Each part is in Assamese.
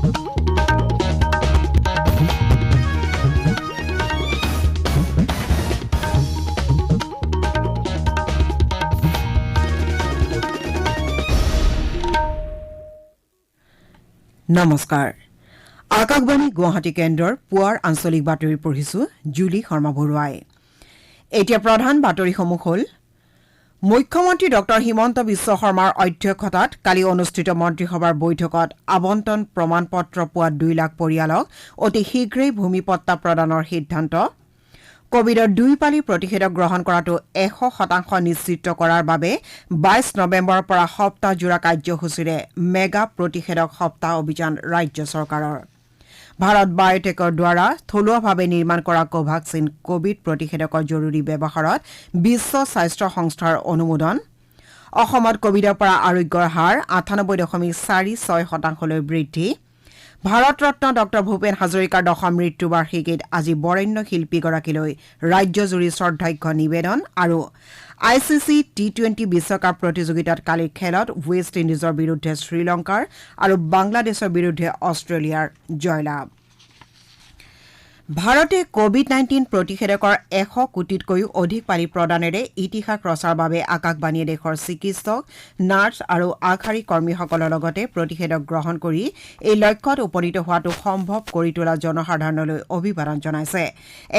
নমস্কাৰ আকাশবাণী গুৱাহাটী কেন্দ্ৰৰ পুৱাৰ আঞ্চলিক বাতৰি পঢ়িছো জুলি শৰ্মা বৰুৱাই এতিয়া প্ৰধান বাতৰিসমূহ হ'ল মুখ্যমন্ত্ৰী ডক্টৰ হিমন্ত বিশ্ব শৰ্মাৰ অধ্যক্ষতাত কালি অনুষ্ঠিত মন্ত্ৰীসভাৰ বৈঠকত আবণ্টন প্ৰমাণপত্ৰ পোৱা 2 লাখ পৰিয়ালক অতি শীঘ্ৰেই ভূমিপট্টা প্ৰদানৰ সিদ্ধান্ত কোভিডৰ 2 পালি প্ৰতিষেধক গ্ৰহণ কৰাটো 100% নিশ্চিত কৰাৰ বাবে 22 নৱেম্বৰৰ পৰা সপ্তাহজোৰা কাৰ্যসূচীৰে মেগা প্ৰতিষেধক সপ্তাহ অভিযান ৰাজ্য চৰকাৰৰ ভাৰত বায়োটেকৰ দ্বাৰা থলুৱাভাৱে নিৰ্মাণ কৰা কোভাক্সিন কোভিড প্ৰতিষেধকৰ জৰুৰী ব্যৱহাৰত বিশ্ব স্বাস্থ্য সংস্থাৰ অনুমোদন অসমত কোভিডৰ পৰা আৰোগ্যৰ হাৰ 98.46% লৈ বৃদ্ধি ভাৰত ৰত্ন ডক্টৰ ভূপেন হাজৰিকাৰ দশম মৃত্যু বাৰ্ষিকীত আজি বৰেণ্য শিল্পীগৰাকীলৈ ৰাজ্যজুৰি শ্ৰদ্ধাৰ্ঘ্য নিবেদন আৰু আইচিচি টি20 বিশ্বকাপ প্ৰতিযোগিতাত কালিৰ খেলত ৱেষ্ট ইণ্ডিজৰ বিৰুদ্ধে শ্ৰীলংকাৰ আৰু বাংলাদেশৰ বিৰুদ্ধে অষ্ট্ৰেলিয়াৰ জয়লাভ ভাৰতে কোভিড-19 প্ৰতিষেধকৰ 100 কোটিতকৈও অধিক পালি প্ৰদানেৰে ইতিহাস ৰচাৰ বাবে আকাশবাণীয়ে দেশৰ চিকিৎসক নাৰ্ছ আৰু আগশাৰী কৰ্মীসকলৰ লগতে প্ৰতিষেধক গ্ৰহণ কৰি এই লক্ষ্যত উপনীত হোৱাটো সম্ভৱ কৰি তোলা জনসাধাৰণলৈ অভিবাদন জনাইছে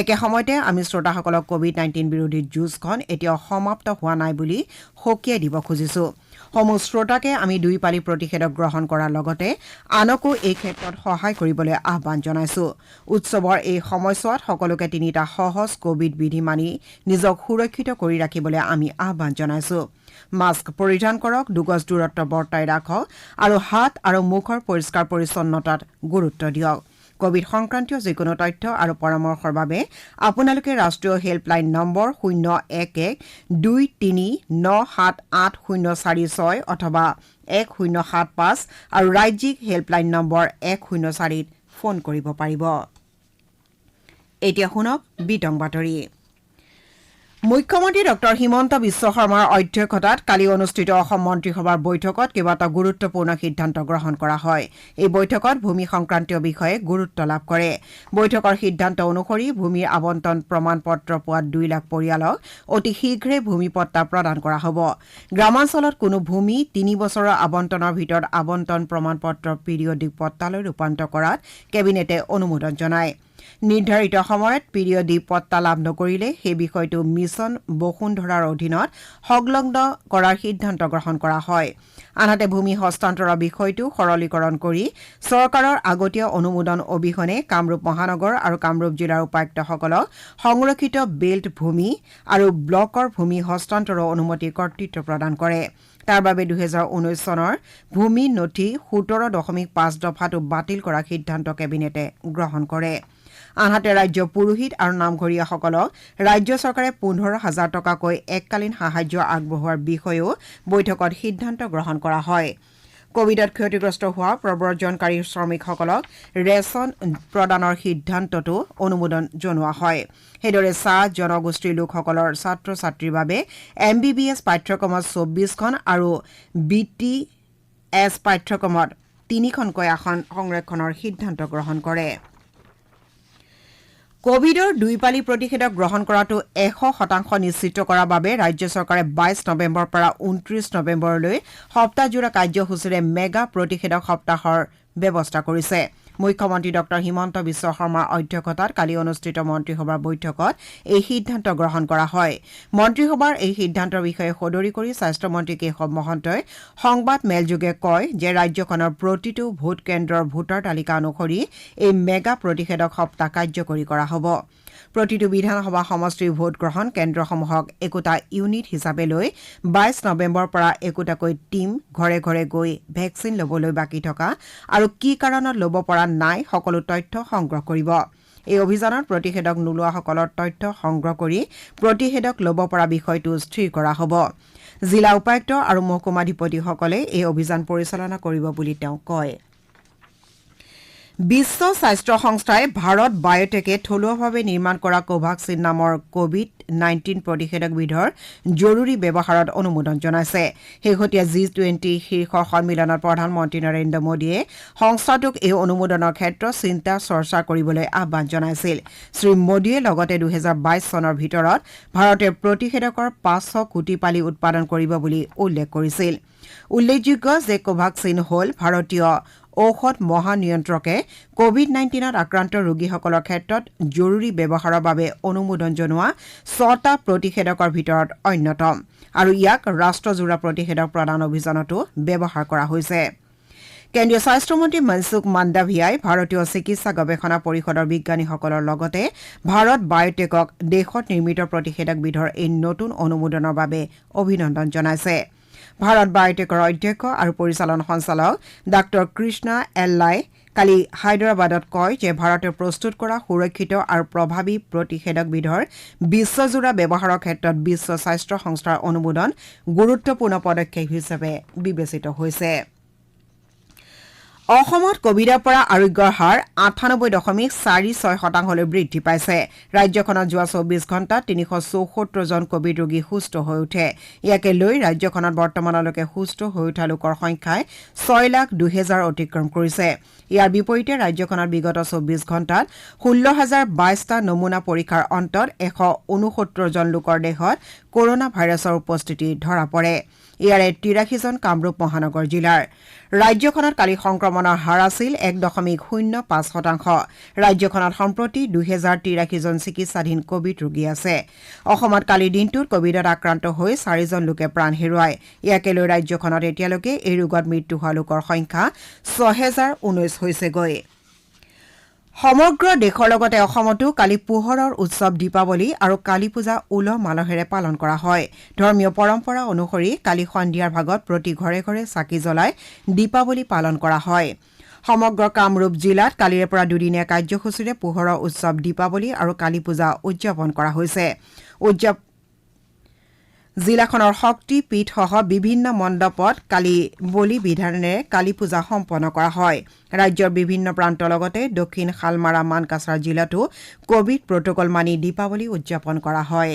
একে সময়তে আমি শ্ৰোতাসকলক কোভিড-19 বিৰোধী যুঁজখন এতিয়াও সমাপ্ত হোৱা নাই বুলি সকীয়াই দিব খুজিছো সমূহ শ্ৰোতাকে আমি 2 পালি প্ৰতিষেধক গ্ৰহণ কৰাৰ লগতে আনকো এই ক্ষেত্ৰত সহায় কৰিবলৈ আহ্বান জনাইছো উৎসৱৰ এই সময়ছোৱাত সকলোকে 3টা সহজ কোভিড বিধি মানি নিজক সুৰক্ষিত কৰি ৰাখিবলৈ আমি আহ্বান জনাইছো মাস্ক পৰিধান কৰক 2 গজ দূৰত্ব বৰ্তাই ৰাখক আৰু হাত আৰু মুখৰ পৰিষ্কাৰ পৰিচ্ছন্নতাত গুৰুত্ব দিয়ক কোভিড সংক্ৰান্তীয় যিকোনো তথ্য আৰু পৰামৰ্শৰ বাবে আপোনালোকে ৰাষ্ট্ৰীয় হেল্পলাইন নম্বৰ 01123978046 অথবা 1075 আৰু ৰাজ্যিক হেল্পলাইন নম্বৰ 104ত ফোন কৰিব পাৰিব এতিয়া শুনক বিতং বাতৰি মুখ্যমন্ত্ৰী ডক্টৰ হিমন্ত বিশ্ব শৰ্মাৰ অধ্যক্ষতাত কালি অনুষ্ঠিত অসম মন্ত্ৰীসভাৰ বৈঠকত কেইবাটা গুৰুত্বপূৰ্ণ সিদ্ধান্ত গ্ৰহণ কৰা হয় এই বৈঠকত ভূমি সংক্ৰান্তীয় বিষয়ে গুৰুত্ব লাভ কৰে বৈঠকৰ সিদ্ধান্ত অনুসৰি ভূমিৰ আবণ্টন প্ৰমাণপত্ৰ পোৱা 2 লাখ পৰিয়ালক অতি শীঘ্ৰে ভূমিপট্টা প্ৰদান কৰা হ'ব গ্ৰামাঞ্চলত কোনো ভূমি 3 বছৰৰ আবণ্টনৰ ভিতৰত আবণ্টন প্ৰমাণপত্ৰ পিৰিয়ডিক পট্টালৈ ৰূপান্তৰ কৰাত কেবিনেটে অনুমোদন জনায় নিৰ্ধাৰিত সময়ত পিৰিয়ডিক পট্টা লাভ নকৰিলে সেই বিষয়টো মিছন বসুন্ধৰাৰ অধীনত সংলগ্ন কৰাৰ সিদ্ধান্ত গ্ৰহণ কৰা হয় আনহাতে ভূমি হস্তান্তৰৰ বিষয়টো সৰলীকৰণ কৰি চৰকাৰৰ আগতীয়া অনুমোদন অবিহনে কামৰূপ মহানগৰ আৰু কামৰূপ জিলাৰ উপায়ুক্তসকলক সংৰক্ষিত বেল্ট ভূমি আৰু ব্লকৰ ভূমি হস্তান্তৰৰ অনুমতি কৰ্তৃত্ব প্ৰদান কৰে তাৰ বাবে 2019 চনৰ ভূমি নথি 17.5 দফাটো বাতিল কৰাৰ সিদ্ধান্ত কেবিনেটে গ্ৰহণ কৰে আনহাতে ৰাজ্য পুৰোহিত আৰু নামঘৰীয়াসকলক ৰাজ্য চৰকাৰে 15,000 টকাকৈ এককালীন সাহায্য আগবঢ়োৱাৰ বিষয়েও বৈঠকত সিদ্ধান্ত গ্ৰহণ কৰা হয় কোভিডত ক্ষতিগ্ৰস্ত হোৱা প্ৰব্ৰজনকাৰী শ্ৰমিকসকলক ৰেচন প্ৰদানৰ সিদ্ধান্তটো অনুমোদন জনোৱা হয় সেইদৰে চাহ জনগোষ্ঠীৰ লোকসকলৰ ছাত্ৰ ছাত্ৰীৰ বাবে MBBS পাঠ্যক্ৰমত 24খন আৰু BTS পাঠ্যক্ৰমত 3খনকৈ আসন সংৰক্ষণৰ সিদ্ধান্ত গ্ৰহণ কৰে কোভিডৰ 2 পালি প্ৰতিষেধক গ্ৰহণ কৰাটো 100% নিশ্চিত কৰাৰ বাবে ৰাজ্য চৰকাৰে 22 নৱেম্বৰৰ পৰা 29 নৱেম্বৰলৈ সপ্তাহজোৰা কাৰ্যসূচীৰে মেগা প্ৰতিষেধক সপ্তাহৰ ব্যৱস্থা কৰিছে মুখ্যমন্ত্ৰী ডক্টৰ হিমন্ত বিশ্ব শৰ্মাৰ অধ্যক্ষতাত কালি অনুষ্ঠিত মন্ত্ৰীসভাৰ বৈঠকত এই সিদ্ধান্ত গ্ৰহণ কৰা হয় মন্ত্ৰীসভাৰ এই সিদ্ধান্তৰ বিষয়ে সদৰি কৰি স্বাস্থ্য মন্ত্ৰী কেশৱ মহন্তই সংবাদ মেলযোগে কয় যে ৰাজ্যখনৰ প্ৰতিটো ভোট কেন্দ্ৰৰ ভোটাৰ তালিকা অনুসৰি এই মেগা প্ৰতিষেধক সপ্তাহ কাৰ্যকৰী কৰা হ'ব প্ৰতিটো বিধানসভা সমষ্টিৰ ভোট গ্ৰহণ কেন্দ্ৰসমূহক একোটা ইউনিট হিচাপে লৈ 22 নৱেম্বৰৰ পৰা একোটাকৈ টিম ঘৰে ঘৰে গৈ ভেকচিন ল'বলৈ বাকি থকা আৰু কি কাৰণত ল'ব পৰা নাই সকলো তথ্য সংগ্ৰহ কৰিব এই অভিযানত প্ৰতিষেধক নোলোৱাসকলৰ তথ্য সংগ্ৰহ কৰি প্ৰতিষেধক ল'ব পৰা বিষয়টো স্থিৰ কৰা হ'ব জিলা উপায়ুক্ত আৰু মহকুমাধিপতিসকলে এই অভিযান পৰিচালনা কৰিব বুলি তেওঁ কয় বিশ্ব স্বাস্থ্য সংস্থাই ভাৰত বায়'টেকে থলুৱাভাৱে নিৰ্মাণ কৰা কোভাক্সিন নামৰ কোভিড-19 প্ৰতিষেধকবিধৰ জৰুৰী ব্যৱহাৰত অনুমোদন জনাইছে। শেহতীয়া G20 শীৰ্ষ সন্মিলনত প্ৰধানমন্ত্ৰী নৰেন্দ্ৰ মোদীয়ে সংস্থাটোক এই অনুমোদনৰ ক্ষেত্ৰত চিন্তা চৰ্চা কৰিবলৈ আহ্বান জনাইছিল। শ্ৰীমোদীয়ে লগতে 2022 চনৰ ভিতৰত ভাৰতে প্ৰতিষেধকৰ 500 কোটি পালি উৎপাদন কৰিব বুলি উল্লেখ কৰিছিল। উল্লেখযোগ্য যে কোভাক্সিন হ'ল ভাৰতীয় ঔষধ মহানিয়ন্ত্ৰকে কোভিড-19ত আক্ৰান্ত ৰোগীসকলৰ ক্ষেত্ৰত জৰুৰী ব্যৱহাৰৰ বাবে অনুমোদন জনোৱা 6টা প্ৰতিষেধকৰ ভিতৰত অন্যতম আৰু ইয়াক ৰাষ্ট্ৰজোৰা প্ৰতিষেধক প্ৰদান অভিযানতো ব্যৱহাৰ কৰা হৈছে। কেন্দ্ৰীয় স্বাস্থ্যমন্ত্ৰী মনসুখ মাণ্ডাভিয়াই ভাৰতীয় চিকিৎসা গৱেষণা পৰিষদৰ বিজ্ঞানীসকলৰ লগতে ভাৰত বায়'টেকক দেশত নিৰ্মিত প্ৰতিষেধকবিধৰ এই নতুন অনুমোদনৰ বাবে অভিনন্দন জনাইছে। ভাৰত বায়'টেকৰ অধ্যক্ষ আৰু পৰিচালন সঞ্চালক ডাঃ কৃষ্ণা এল্লাই কালি হায়দৰাবাদত কয় যে ভাৰতে প্ৰস্তুত কৰা সুৰক্ষিত আৰু প্ৰভাৱী প্ৰতিষেধকবিধৰ বিশ্বজোৰা ব্যৱহাৰৰ ক্ষেত্ৰত বিশ্ব স্বাস্থ্য সংস্থাৰ অনুমোদন গুৰুত্বপূৰ্ণ পদক্ষেপ হিচাপে বিবেচিত হৈছে। অসমত কভিডৰ পৰা আৰোগ্যৰ হাৰ 98.46% বৃদ্ধি পাইছে। ৰাজ্যখনত যোৱা 24 ঘণ্টাত 374 জন কভিড ৰোগী সুস্থ হৈ উঠে। ইয়াকে লৈ ৰাজ্যখনত বৰ্তমানলৈকে সুস্থ হৈ উঠা লোকৰ সংখ্যাই 6,02,000 অতিক্ৰম কৰিছে। ইয়াৰ বিপৰীতে ৰাজ্যখনত বিগত 24 ঘণ্টাত 16,022টা নমুনা পৰীক্ষাৰ অন্তত 169 জন লোকৰ দেহত কৰোনা ভাইৰাছৰ উপস্থিতি ধৰা পৰে। ইয়াৰে 83 জন কামৰূপ মহানগৰ জিলাৰ। ৰাজ্যখনত কালি সংক্ৰমণৰ হাৰ আছিল 1.05%। ৰাজ্যখনত সম্প্ৰতি 2083 জন চিকিৎসাধীন কভিড ৰোগী আছে। অসমত কালিৰ দিনটোত কভিডত আক্ৰান্ত হৈ 4 জন লোকে প্ৰাণ হেৰুৱায়। ইয়াকে লৈ ৰাজ্যখনত এতিয়ালৈকে এই ৰোগত মৃত্যু হোৱা লোকৰ সংখ্যা 6,019 হৈছেগৈ। সমগ্ৰ দেশৰ লগতে অসমতো কালি পোহৰৰ উৎসৱ দীপাৱলী আৰু কালী পূজা উলহ মালহেৰে পালন কৰা হয়। ধৰ্মীয় পৰম্পৰা অনুসৰি কালি সন্ধিয়াৰ ভাগত প্ৰতি ঘৰে ঘৰে চাকি জ্বলাই দীপাৱলী পালন কৰা হয়। সমগ্ৰ কামৰূপ জিলাত কালিৰে পৰা দুদিনীয়া কাৰ্যসূচীৰে পোহৰৰ উৎসৱ দীপাৱলী আৰু কালী পূজা উদযাপন কৰা হৈছে। জিলাখনৰ শক্তি পীঠসহ বিভিন্ন মণ্ডপত কালি বলি বিধানেৰে কালী পূজা সম্পন্ন কৰা হয়। ৰাজ্যৰ বিভিন্ন প্ৰান্তৰ লগতে দক্ষিণ শালমাৰা মানকাছাৰ জিলাতো কোভিড প্ৰটকল মানি দীপাৱলী উদযাপন কৰা হয়।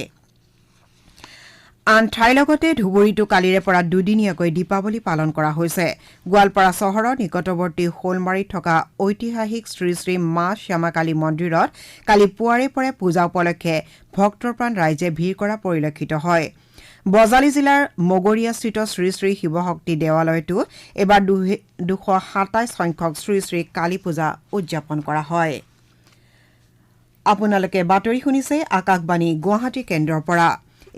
আন ঠাইৰ লগতে ধুবুৰীতো কালিৰে পৰা দুদিনীয়াকৈ দীপাৱলী পালন কৰা হৈছে। গোৱালপাৰা চহৰৰ নিকটৱৰ্তী শোলমাৰীত থকা ঐতিহাসিক শ্ৰী শ্ৰী মা শ্যামাকালী মন্দিৰত কালি পুৱাৰে পৰে পূজা উপলক্ষে ভক্তপ্ৰাণ ৰাইজে ভিৰ কৰা পৰিলক্ষিত হয়। বজালী জিলাৰ মগৰীয়াস্থিত শ্ৰী শ্ৰী শিৱশক্তি দেৱালয়তো এবাৰ 227 সংখ্যক শ্ৰী শ্ৰী কালী পূজা উদযাপন কৰা হয়। আপোনালোকে বাতৰি শুনিছে আকাশবাণী গুৱাহাটী কেন্দ্ৰৰ পৰা।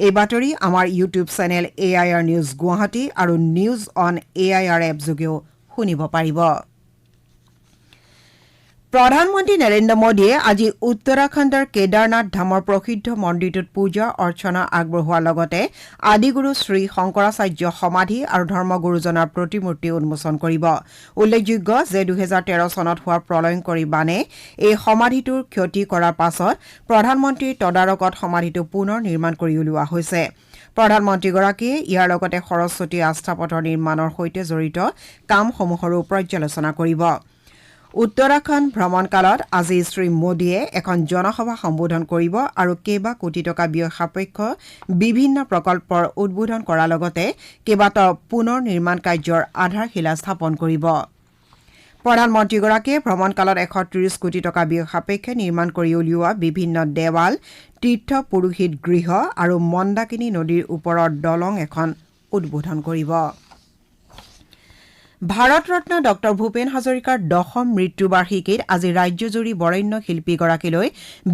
এই বাতৰি আমাৰ YouTube channel AIR news Guwahati আৰু নিউজ অন AIR এপ যোগেও শুনিব পাৰিব। প্ৰধানমন্ত্ৰী নৰেন্দ্ৰ মোদীয়ে আজি উত্তৰাখণ্ডৰ কেদাৰনাথ ধামৰ প্ৰসিদ্ধ মন্দিৰটোত পূজা অৰ্চনা আগবঢ়োৱাৰ লগতে আদিগুৰু শ্ৰী শংকৰাচাৰ্য সমাধি আৰু ধৰ্মগুৰুজনাৰ প্ৰতিমূৰ্তি উন্মোচন কৰিব। উল্লেখযোগ্য যে 2013 চনত হোৱা প্ৰলয়ংকৰী বানে এই সমাধিটোৰ ক্ষতি কৰাৰ পাছত প্ৰধানমন্ত্ৰীৰ তদাৰকত সমাধিটো পুনৰ নিৰ্মাণ কৰি উলিওৱা হৈছে। প্ৰধানমন্ত্ৰীগৰাকীয়ে ইয়াৰ লগতে সৰস্বতী আস্থাপথৰ নিৰ্মাণৰ সৈতে জড়িত কামসমূহৰো পৰ্যালোচনা কৰিব। উত্তৰাখণ্ড ভ্ৰমণকালত আজি শ্ৰী মোদীয়ে এখন জনসভা সম্বোধন কৰিব আৰু কেইবা কোটি টকা ব্যয় সাপেক্ষ বিভিন্ন প্ৰকল্পৰ উদ্বোধন কৰাৰ লগতে কেইবাটাও পুনৰ নিৰ্মাণ কাৰ্যৰ আধাৰশিলা স্থাপন কৰিব। প্ৰধানমন্ত্ৰীগৰাকীয়ে ভ্ৰমণকালত 130 কোটি টকা ব্যয় সাপেক্ষে নিৰ্মাণ কৰি উলিওৱা বিভিন্ন দেৱাল, তীৰ্থ পুৰোহিত গৃহ আৰু মন্দাকিনী নদীৰ ওপৰৰ দলং এখন উদ্বোধন কৰিব। ভাৰত ৰত্ন ডক্টৰ ভূপেন হাজৰিকাৰ 10ম মৃত্যুবাৰ্ষিকীত আজি ৰাজ্যজুৰি বৰেণ্য শিল্পীগৰাকীলৈ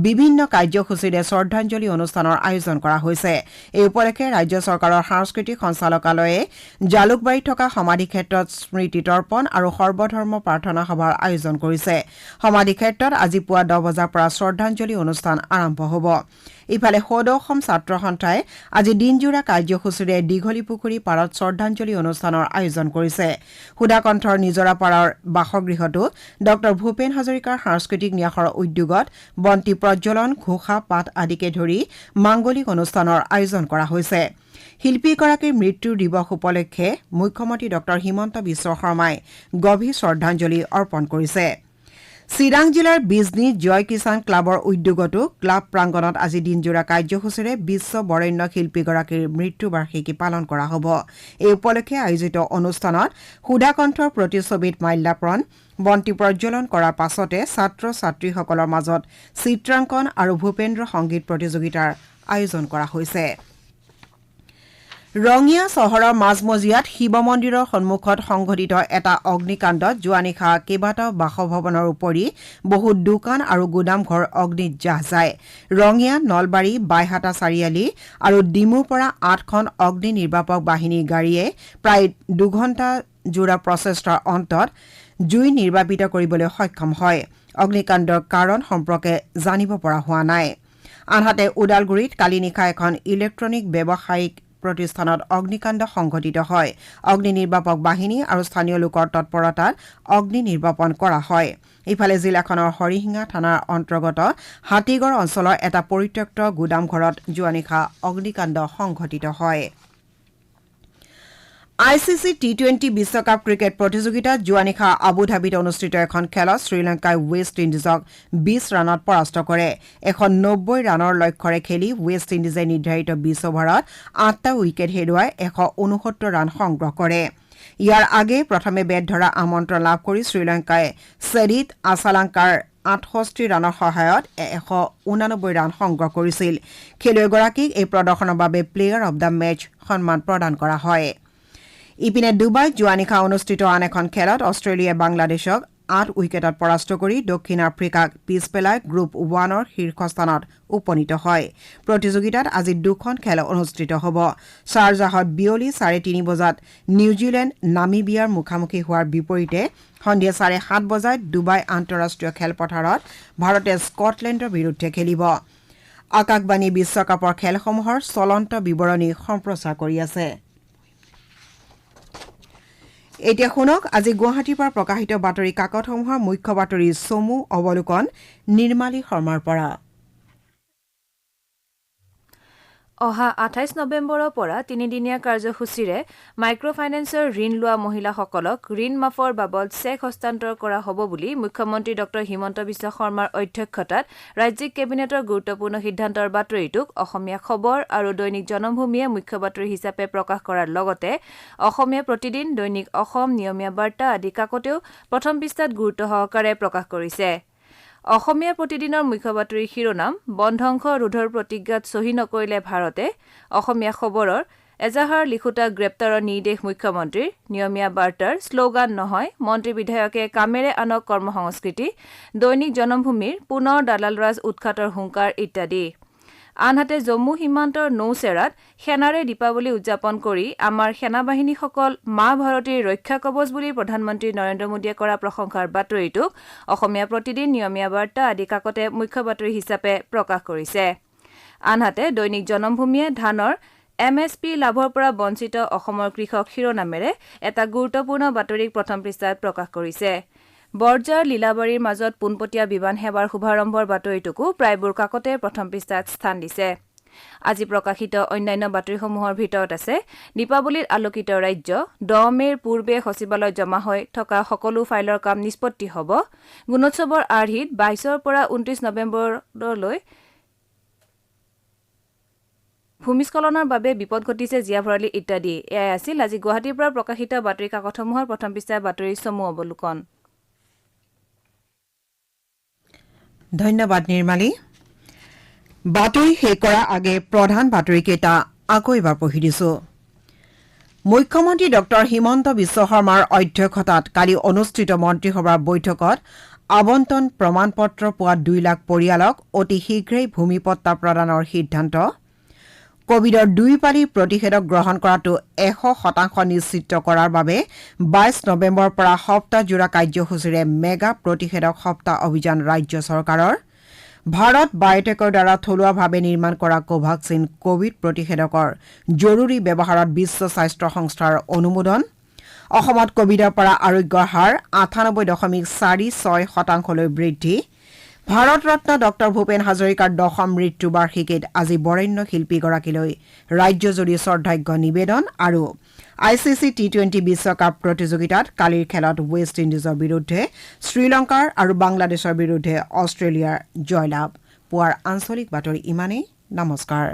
বিভিন্ন কাৰ্যসূচীৰে শ্ৰদ্ধাঞ্জলি অনুষ্ঠানৰ আয়োজন কৰা হৈছে। এই উপলক্ষে ৰাজ্য চৰকাৰৰ সাংস্কৃতিক সঞ্চালকালয়ে জালুকবাৰীত থকা সমাধিক্ষেত্ৰত স্মৃতি তৰ্পণ আৰু সৰ্বধৰ্ম প্ৰাৰ্থনা সভাৰ আয়োজন কৰিছে। সমাধিক্ষেত্ৰত আজি পুৱা 10 বজাৰ পৰা শ্ৰদ্ধাঞ্জলি অনুষ্ঠান আৰম্ভ হ'ব। ইফালে সদৌ অসম ছাত্ৰ সন্থাই আজি দিনজোৰা কাৰ্যসূচীৰে দীঘলীপুখুৰী পাৰত শ্ৰদ্ধাঞ্জলি অনুষ্ঠানৰ আয়োজন কৰিছে। সুধাকণ্ঠৰ নিজৰাপাৰৰ বাসগৃহতো ডক্টৰ ভূপেন হাজৰিকাৰ সাংস্কৃতিক ন্যাসৰ উদ্যোগত বন্তি প্ৰজ্বলন, ঘোষা পাঠ আদিকে ধৰি মাংগলিক অনুষ্ঠানৰ আয়োজন কৰা হৈছে। শিল্পীগৰাকীৰ মৃত্যুৰ দিৱস উপলক্ষে মুখ্যমন্ত্ৰী ডক্টৰ হিমন্ত বিশ্ব শৰ্মাই গভীৰ শ্ৰদ্ধাঞ্জলি অৰ্পণ কৰিছে। চিৰাং জিলাৰ বিজনী জয় কিষাণ ক্লাবৰ উদ্যোগতো ক্লাব প্ৰাংগণত আজি দিনজোৰা কাৰ্যসূচীৰে বিশ্ব বৰেণ্য শিল্পীগৰাকীৰ মৃত্যুবাৰ্ষিকী পালন কৰা হ'ব। এই উপলক্ষে আয়োজিত অনুষ্ঠানত সুধাকণ্ঠৰ প্ৰতিচ্ছবিত মাল্যাৰ্পণ বন্তি প্ৰজ্বলন কৰাৰ পাছতে ছাত্ৰ ছাত্ৰীসকলৰ মাজত চিত্ৰাংকন আৰু ভূপেন্দ্ৰ সংগীত প্ৰতিযোগিতাৰ আয়োজন কৰা হৈছে। ৰঙিয়া চহৰৰ মাজমজিয়াত শিৱ মন্দিৰৰ সন্মুখত সংঘটিত এটা অগ্নিকাণ্ডত যোৱা নিশা কেইবাটাও বাসভৱনৰ উপৰি বহু দোকান আৰু গুদামঘৰ অগ্নিত জাহ যায়। ৰঙিয়া, নলবাৰী, বাইহাটা চাৰিআলি আৰু ডিমুৰ পৰা 8খন অগ্নি নিৰ্বাপক বাহিনীৰ গাড়ীয়ে প্ৰায় 2 ঘণ্টা জোৰা প্ৰচেষ্টাৰ অন্তত জুই নিৰ্বাপিত কৰিবলৈ সক্ষম হয়। অগ্নিকাণ্ডৰ কাৰণ সম্পৰ্কে জানিব পৰা হোৱা নাই। আনহাতে ওদালগুৰিত কালি নিশা এখন ইলেক্ট্ৰনিক ব্যৱসায়িক প্ৰতিষ্ঠানত অগ্নিকাণ্ড সংঘটিত হয়। অগ্নি নিৰ্বাপক বাহিনী আৰু স্থানীয় লোকৰ তৎপৰতাত অগ্নি নিৰ্বাপন কৰা হয়। ইফালে জিলাখনৰ হৰিশিঙা থানাৰ অন্তৰ্গত হাতীগড় অঞ্চলৰ এটা পৰিত্যক্ত গুদামঘৰত যোৱা নিশা অগ্নিকাণ্ড সংঘটিত হয়। ICC T20 বিশ্বকাপ ক্ৰিকেট প্ৰতিযোগিতাত যোৱা নিশা আবুধাবিত অনুষ্ঠিত এখন খেলত শ্ৰীলংকাই ৱেষ্ট ইণ্ডিজক 20 ৰানত পৰাস্ত কৰে। 190 ৰানৰ লক্ষ্যৰে খেলি ৱেষ্ট ইণ্ডিজে নিৰ্ধাৰিত 20 অভাৰত 8টা উইকেট হেৰুৱাই 169 ৰান সংগ্ৰহ কৰে। ইয়াৰ আগেয়ে প্ৰথমে বেট ধৰা আমন্ত্ৰণ লাভ কৰি শ্ৰীলংকাই চেৰিত আছালাংকাৰ 68 ৰানৰ সহায়ত 189 ৰান সংগ্ৰহ কৰিছিল। খেলুৱৈগৰাকীক এই প্ৰদৰ্শনৰ বাবে প্লেয়াৰ অব দ্য মেচ সন্মান প্ৰদান কৰা হয়। ইপিনে ডুবাইত যোৱা নিশা অনুষ্ঠিত আন এখন খেলত অষ্ট্ৰেলিয়াই বাংলাদেশক 8 উইকেটত পৰাস্ত কৰি দক্ষিণ আফ্ৰিকাক পিছ পেলাই গ্ৰুপ 1ৰ শীৰ্ষস্থানত উপনীত হয়। প্ৰতিযোগিতাত আজি 2খন খেল অনুষ্ঠিত হ'ব। শ্বাৰজাহত বিয়লি 3:30 বজাত নিউজিলেণ্ড নামিবিয়াৰ মুখামুখি হোৱাৰ বিপৰীতে সন্ধিয়া 7:30 বজাত ডুবাই আন্তঃৰাষ্ট্ৰীয় খেলপথাৰত ভাৰতে স্কটলেণ্ডৰ বিৰুদ্ধে খেলিব। আকাশবাণী বিশ্বকাপৰ খেলসমূহৰ চলন্ত বিৱৰণী সম্প্ৰচাৰ কৰি আছে। এতিয়া শুনক আজি গুৱাহাটীৰ পৰা প্ৰকাশিত বাতৰি কাকতসমূহৰ মুখ্য বাতৰি চমু অৱলোকন নিৰ্মালী শৰ্মাৰ পৰা। অহা 28 নৱেম্বৰৰ পৰা 3দিনীয়া কাৰ্যসূচীৰে মাইক্ৰ ফাইনেন্সৰ ঋণ লোৱা মহিলাসকলক ঋণ মাফৰ বাবদ চেক হস্তান্তৰ কৰা হ'ব বুলি মুখ্যমন্ত্ৰী ডক্টৰ হিমন্ত বিশ্ব শৰ্মাৰ অধ্যক্ষতাত ৰাজ্যিক কেবিনেটৰ গুৰুত্বপূৰ্ণ সিদ্ধান্তৰ বাতৰিটোক অসমীয়া খবৰ আৰু দৈনিক জনমভূমিয়ে মুখ্য বাতৰি হিচাপে প্ৰকাশ কৰাৰ লগতে অসমীয়া প্ৰতিদিন, দৈনিক অসম, নিয়মীয়া বাৰ্তা আদি কাকতেও প্ৰথম পৃষ্ঠাত গুৰুত্ব সহকাৰে প্ৰকাশ কৰিছে। অসমীয়া প্ৰতিদিনৰ মুখ্য বাতৰিৰ শিৰোনাম বনধ্বংস ৰোধৰ প্ৰতিজ্ঞাত চহী নকৰিলে ভাৰতে, অসমীয়া খবৰৰ এজাহাৰ লিখোতা গ্ৰেপ্তাৰৰ নিৰ্দেশ মুখ্যমন্ত্ৰীৰ, নিয়মীয়া বাৰ্তাৰ শ্লোগান নহয় মন্ত্ৰী বিধায়কে কামেৰে আনক কৰ্মসংস্কৃতি, দৈনিক জনমভূমিৰ পুনৰ দালালৰাজ উৎখাতৰ হুংকাৰ ইত্যাদি। আনহাতে জম্মু সীমান্তৰ নৌচেৰাত সেনাৰে দীপাৱলী উদযাপন কৰি আমাৰ সেনাবাহিনীসকল মা ভাৰতীৰ ৰক্ষা কৱচ বুলি প্ৰধানমন্ত্ৰী নৰেন্দ্ৰ মোদীয়ে কৰা প্ৰশংসাৰ বাতৰিটোক অসমীয়া প্ৰতিদিন, নিয়মীয়া বাৰ্তা আদি কাকতে মুখ্য বাতৰি হিচাপে প্ৰকাশ কৰিছে। আনহাতে দৈনিক জনমভূমিয়ে ধানৰ MSP লাভৰ পৰা বঞ্চিত অসমৰ কৃষক শিৰোনামেৰে এটা গুৰুত্বপূৰ্ণ বাতৰিক প্ৰথম পৃষ্ঠাত প্ৰকাশ কৰিছে। বৰজাৰ লীলাবাৰীৰ মাজত পোনপটীয়া বিমান সেৱাৰ শুভাৰম্ভৰ বাতৰিটোকো প্ৰায়বোৰ কাকতে প্ৰথম পৃষ্ঠাত স্থান দিছে। আজি প্ৰকাশিত অন্যান্য বাতৰিসমূহৰ ভিতৰত আছে দীপাৱলীত আলোকিত ৰাজ্য, 10 মেৰ পূৰ্বে সচিবালয়ত জমা হৈ থকা সকলো ফাইলৰ কাম নিষ্পত্তি হ'ব, গুণোৎসৱৰ আৰ্হিত 22ৰ পৰা 29 নৱেম্বৰলৈ ভূমিস্খলনৰ বাবে বিপদ ঘটিছে জীয়া ভৰালী ইত্যাদি। এয়াই আছিল আজি গুৱাহাটীৰ পৰা প্ৰকাশিত বাতৰি কাকতসমূহৰ প্ৰথম পৃষ্ঠাৰ বাতৰিৰ চমু অৱলোকন। ধন্যবাদ নিৰ্মালী। বাতৰি শেষ কৰাৰ আগে প্ৰধান বাতৰিকেইটা আকৌ এবাৰ পঢ়ি দিছো। মুখ্যমন্ত্ৰী ডক্টৰ হিমন্ত বিশ্ব শৰ্মাৰ অধ্যক্ষতাত কালি অনুষ্ঠিত মন্ত্ৰীসভাৰ বৈঠকত আবণ্টন প্ৰমাণপত্ৰ পোৱা 2 লাখ পৰিয়ালক অতি শীঘ্ৰেই ভূমিপট্টা প্ৰদানৰ সিদ্ধান্ত। কোভিডৰ 2 পালি প্ৰতিষেধক গ্ৰহণ কৰাটো 100% নিশ্চিত কৰাৰ বাবে 22 নৱেম্বৰৰ পৰা সপ্তাহজোৰা কাৰ্যসূচীৰে মেগা প্ৰতিষেধক সপ্তাহ অভিযান ৰাজ্য চৰকাৰৰ। ভাৰত বায়টেকৰ দ্বাৰা থলুৱাভাৱে নিৰ্মাণ কৰা কোভাক্সিন কোভিড প্ৰতিষেধকৰ জৰুৰী ব্যৱহাৰত বিশ্ব স্বাস্থ্য সংস্থাৰ অনুমোদন। অসমত কোভিডৰ পৰা আৰোগ্যৰ হাৰ 98.46% বৃদ্ধি। ভাৰত ৰত্ন ডক্টৰ ভূপেন হাজৰিকাৰ 10ম মৃত্যুবাৰ্ষিকীত আজি বৰেণ্য শিল্পীগৰাকীলৈ ৰাজ্যজুৰি শ্ৰদ্ধাৰ্ঘ্য নিবেদন আৰু ICC T20 বিশ্বকাপ প্ৰতিযোগিতাত কালিৰ খেলত ৱেষ্ট ইণ্ডিজৰ বিৰুদ্ধে শ্ৰীলংকাৰ আৰু বাংলাদেশৰ বিৰুদ্ধে অষ্ট্ৰেলিয়াৰ জয়লাভ পুৱাৰ আঞ্চলিক বাতৰি ইমানেই নমস্কাৰ।